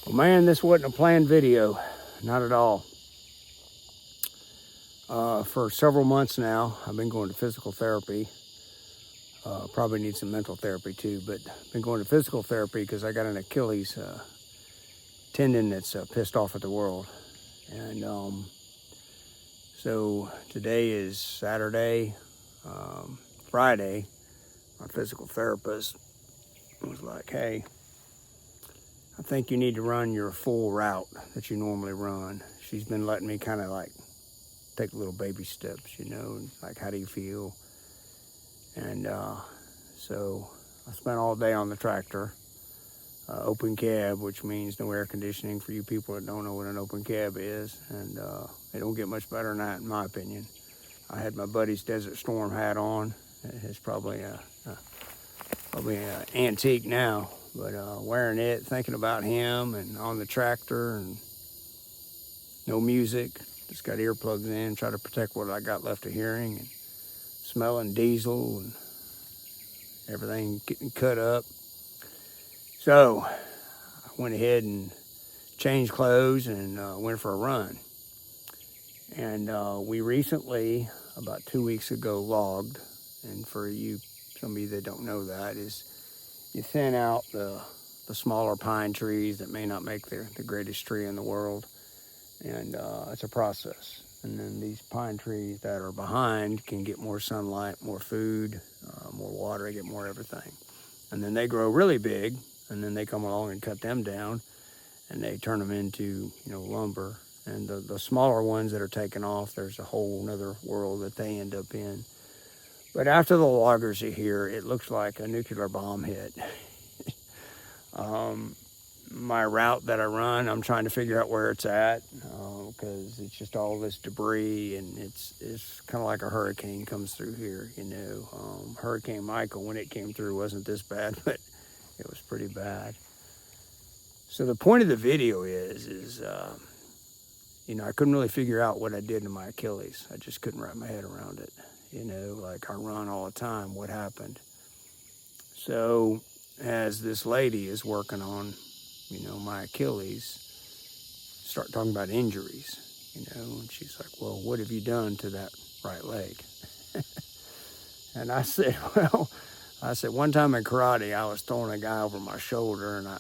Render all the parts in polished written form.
Well, man, this wasn't a planned video, not at all. For several months now, I've been going to physical therapy. Probably need some mental therapy too, but I've been going to physical therapy because I got an Achilles tendon that's pissed off at the world. And so today is Saturday. Friday, my physical therapist was like, hey, I think you need to run your full route that you normally run. She's been letting me kind of like take little baby steps, like how do you feel? And so I spent all day on the tractor, open cab, which means no air conditioning for you people that don't know what an open cab is. And it don't get much better than that, in my opinion. I had my buddy's Desert Storm hat on. It's probably an antique now, but wearing it, thinking about him and on the tractor and no music, just got earplugs in, try to protect what I got left of hearing, and smelling diesel and everything getting cut up. So I went ahead and changed clothes and went for a run. And we recently, about 2 weeks ago, logged. And for some of you that don't know that, is you thin out the smaller pine trees that may not make the greatest tree in the world. And it's a process. And then these pine trees that are behind can get more sunlight, more food, more water, get more everything. And then they grow really big, and then they come along and cut them down, and they turn them into, lumber. And the smaller ones that are taken off, there's a whole nother world that they end up in. But after the loggers are here, it looks like a nuclear bomb hit. My route that I run, I'm trying to figure out where it's at because it's just all this debris, and it's kind of like a hurricane comes through here, Hurricane Michael, when it came through, wasn't this bad, but it was pretty bad. So the point of the video is I couldn't really figure out what I did to my Achilles. I just couldn't wrap my head around it. Like I run all the time, what happened? So as this lady is working on, my Achilles, start talking about injuries, and she's like, well, what have you done to that right leg? And I said, one time in karate, I was throwing a guy over my shoulder, and I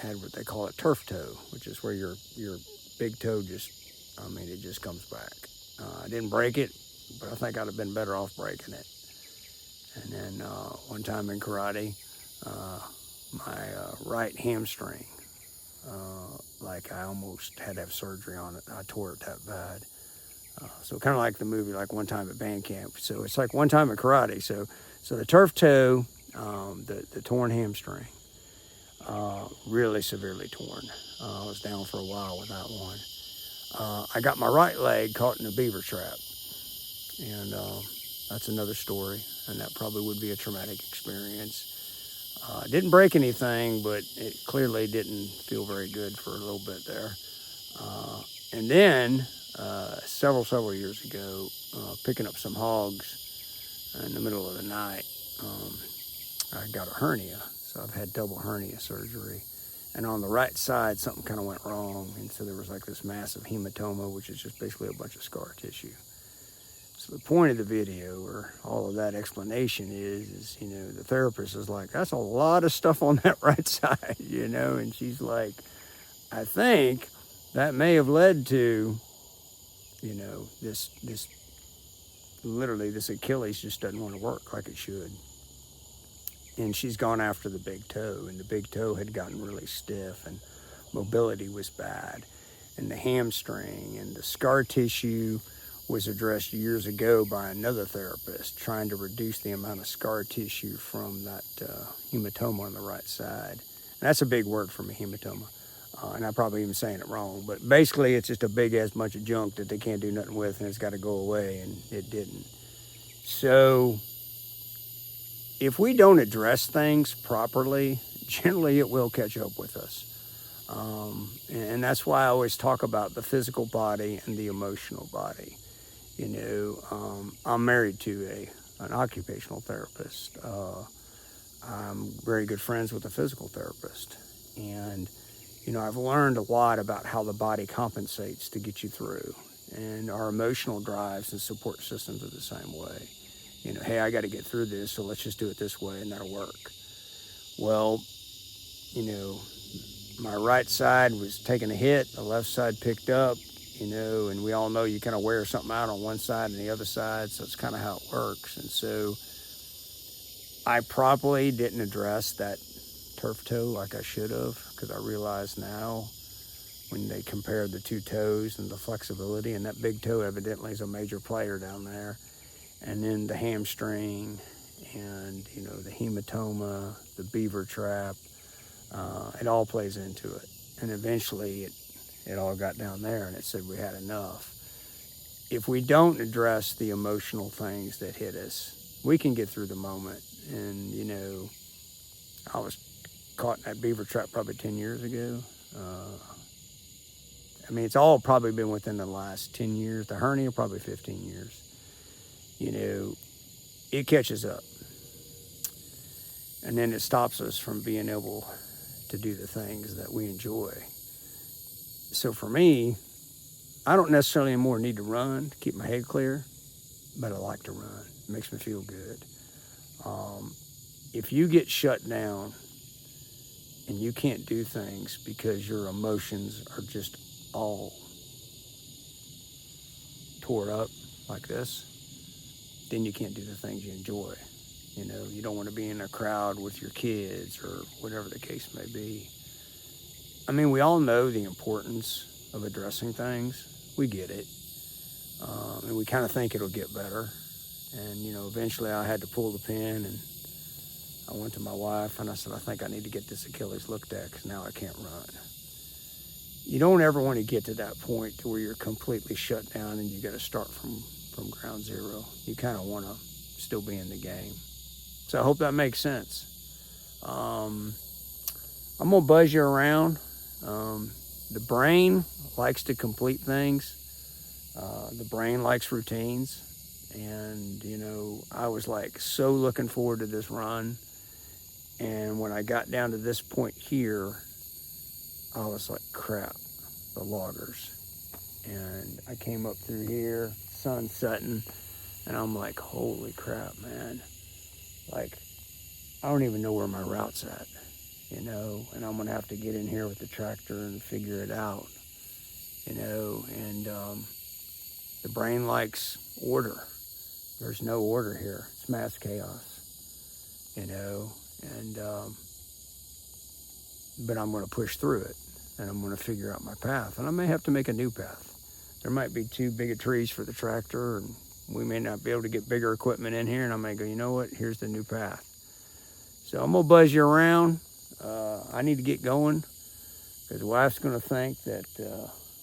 had what they call a turf toe, which is where your big toe it just comes back. I didn't break it, but I think I'd have been better off breaking it. And then one time in karate, my right hamstring, I almost had to have surgery on it. I tore it that bad. So kind of like the movie, like One Time at Band Camp. So it's like one time at karate. So the turf toe, the torn hamstring, really severely torn. I was down for a while with that one. I got my right leg caught in a beaver trap. And that's another story, and that probably would be a traumatic experience. Didn't break anything, but it clearly didn't feel very good for a little bit there. And then several years ago, picking up some hogs in the middle of the night, I got a hernia. So I've had double hernia surgery. And on the right side, something kind of went wrong. And so there was like this massive hematoma, which is just basically a bunch of scar tissue. So the point of the video, or all of that explanation is the therapist is like, that's a lot of stuff on that right side, and she's like, I think that may have led to, this Achilles just doesn't want to work like it should. And she's gone after the big toe, and the big toe had gotten really stiff, and mobility was bad, and the hamstring and the scar tissue was addressed years ago by another therapist, trying to reduce the amount of scar tissue from that hematoma on the right side. And that's a big word for me, hematoma. And I'm probably even saying it wrong, but basically it's just a big ass bunch of junk that they can't do nothing with, and it's got to go away, and it didn't. So if we don't address things properly, generally it will catch up with us. And that's why I always talk about the physical body and the emotional body. I'm married to an occupational therapist. I'm very good friends with a physical therapist. And, I've learned a lot about how the body compensates to get you through. And our emotional drives and support systems are the same way. Hey, I got to get through this, so let's just do it this way and that'll work. Well, my right side was taking a hit, the left side picked up, and we all know you kind of wear something out on one side and the other side, so it's kind of how it works. And so I probably didn't address that turf toe like I should have, because I realize now when they compared the two toes and the flexibility, and that big toe evidently is a major player down there, and then the hamstring and the hematoma, the beaver trap, it all plays into it. And eventually it all got down there and it said we had enough. If we don't address the emotional things that hit us, we can get through the moment. And I was caught in that beaver trap probably 10 years ago. It's all probably been within the last 10 years. The hernia, probably 15 years. It catches up. And then it stops us from being able to do the things that we enjoy. So for me, I don't necessarily anymore need to run to keep my head clear, but I like to run. It makes me feel good. If you get shut down and you can't do things because your emotions are just all tore up like this, then you can't do the things you enjoy. You don't want to be in a crowd with your kids or whatever the case may be. We all know the importance of addressing things. We get it. And we kind of think it'll get better. And, eventually I had to pull the pin, and I went to my wife and I said, I think I need to get this Achilles looked at because now I can't run. You don't ever want to get to that point to where you're completely shut down and you got to start from ground zero. You kind of want to still be in the game. So I hope that makes sense. I'm going to buzz you around. The brain likes to complete things. The brain likes routines. And, I was so looking forward to this run. And when I got down to this point here, I was like, crap, the loggers. And I came up through here, sun setting, and I'm like, holy crap, man. I don't even know where my route's at, and I'm going to have to get in here with the tractor and figure it out, and the brain likes order. There's no order here. It's mass chaos, and but I'm going to push through it, and I'm going to figure out my path, and I may have to make a new path. There might be too big of trees for the tractor, and we may not be able to get bigger equipment in here, and I may go, you know what, here's the new path. So I'm going to buzz you around. I need to get going because the wife's going to think that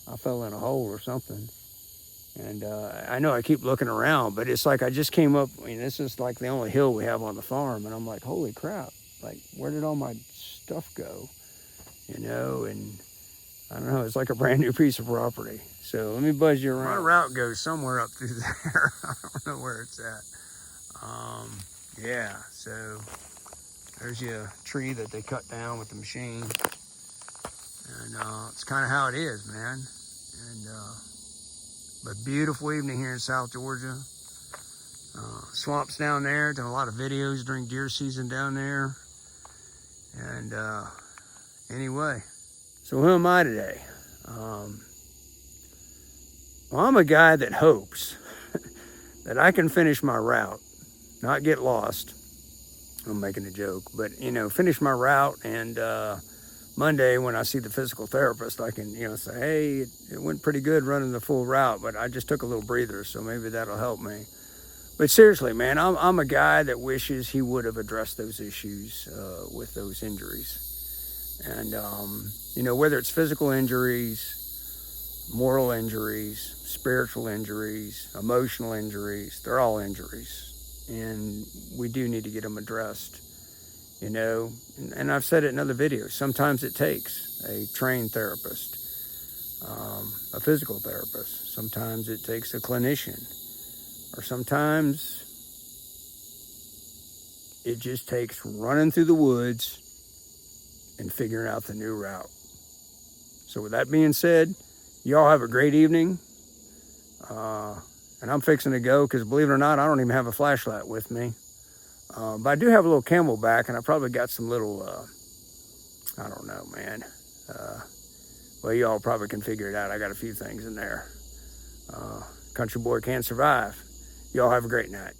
I fell in a hole or something. And I know I keep looking around, but it's like I just came up. This is like the only hill we have on the farm, and I'm like, holy crap, where did all my stuff go? And I don't know, it's like a brand new piece of property. So let me buzz you around. My route goes somewhere up through there. I don't know where it's at. Yeah, so there's a tree that they cut down with the machine. And it's kind of how it is, man. And but beautiful evening here in South Georgia. Swamps down there. Done a lot of videos during deer season down there. And anyway, so who am I today? Well, I'm a guy that hopes that I can finish my route, not get lost. I'm making a joke, but finish my route, and Monday when I see the physical therapist, I can say, hey, it went pretty good running the full route, but I just took a little breather, so maybe that'll help me. But seriously, man, I'm a guy that wishes he would have addressed those issues with those injuries. And whether it's physical injuries, moral injuries, spiritual injuries, emotional injuries, they're all injuries. And we do need to get them addressed, and I've said it in other videos. Sometimes it takes a trained therapist, a physical therapist. Sometimes it takes a clinician, or sometimes it just takes running through the woods and figuring out the new route. So with that being said, y'all have a great evening. And I'm fixing to go because, believe it or not, I don't even have a flashlight with me. But I do have a little Camelback, and I probably got some little, I don't know, man. Well, y'all probably can figure it out. I got a few things in there. Country boy can't survive. Y'all have a great night.